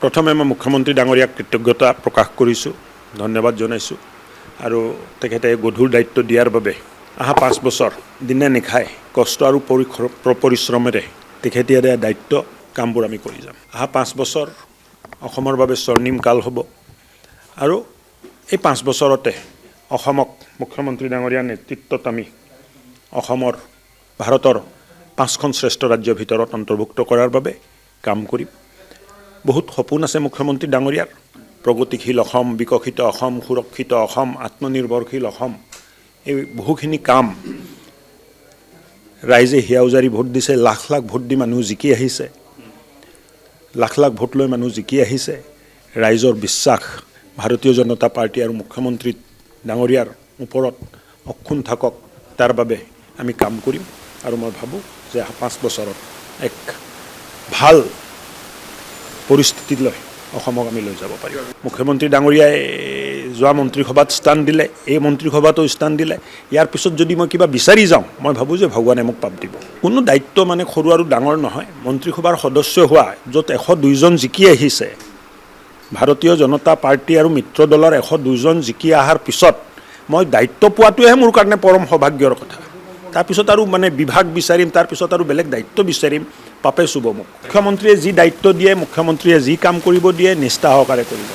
প্ৰথমে মই মুখ্যমন্ত্ৰী ডাঙৰীয়াক কৃতজ্ঞতা প্ৰকাশ কৰিছোঁ, ধন্যবাদ জনাইছোঁ আৰু তেখেতে গধুৰ দায়িত্ব দিয়াৰ বাবে অহা 5 বছৰ দিনে নিশাই কষ্ট আৰু পৰিশ্ৰমেৰে তেখেতে দিয়া দায়িত্ব কামবোৰ আমি কৰি যাম। অহা 5 বছৰ অসমৰ বাবে স্বৰ্ণিম কাল হ'ব আৰু এই 5 বছৰতে অসমক মুখ্যমন্ত্ৰী ডাঙৰীয়াৰ নেতৃত্বত আমি অসমৰ ভাৰতৰ 5খন শ্ৰেষ্ঠ ৰাজ্যৰ ভিতৰত অন্তৰ্ভুক্ত কৰাৰ বাবে কাম কৰিম। বহুত সপোন আছে মুখ্যমন্ত্ৰী ডাঙৰীয়াৰ, প্ৰগতিশীল অসম, বিকশিত অসম, সুৰক্ষিত অসম, আত্মনিৰ্ভৰশীল অসম, এই বহুখিনি কাম ৰাইজে হিয়াউজাৰি ভোট দিছে, লাখ লাখ ভোট দি মানুহ জিকি আহিছে, লাখ লাখ ভোট লৈ মানুহ জিকি আহিছে। ৰাইজৰ বিশ্বাস ভাৰতীয় জনতা পাৰ্টি আৰু মুখ্যমন্ত্ৰী ডাঙৰীয়াৰ ওপৰত অক্ষুণ্ণ থাকক, তাৰ বাবে আমি কাম কৰিম আৰু মই ভাবোঁ যে 5 বছৰত এক ভাল পৰিস্থিতিলৈ অসমক আমি লৈ যাব পাৰিম। মুখ্যমন্ত্ৰী ডাঙৰীয়াই যোৱা মন্ত্ৰীসভাত স্থান দিলে, এই মন্ত্ৰীসভাতো স্থান দিলে। ইয়াৰ পিছত যদি মই কিবা বিচাৰি যাওঁ, মই ভাবোঁ যে ভগৱানে মোক পাপ দিব। কোনো দায়িত্ব মানে সৰু আৰু ডাঙৰ নহয়। মন্ত্ৰীসভাৰ সদস্য হোৱা, য'ত 102জন জিকি আহিছে, ভাৰতীয় জনতা পাৰ্টি আৰু মিত্ৰ দলৰ 102জন জিকি অহাৰ পিছত মই দায়িত্ব পোৱাটোহে মোৰ কাৰণে পৰম সৌভাগ্যৰ কথা। তাৰপিছত আৰু মানে বিভাগ বিচাৰিম, তাৰপিছত আৰু বেলেগ দায়িত্ব বিচাৰিম, পাপে চুব মোক। মুখ্যমন্ত্ৰীয়ে যি দায়িত্ব দিয়ে, মুখ্যমন্ত্ৰীয়ে যি কাম কৰিব দিয়ে, নিষ্ঠা সহকাৰে কৰিব।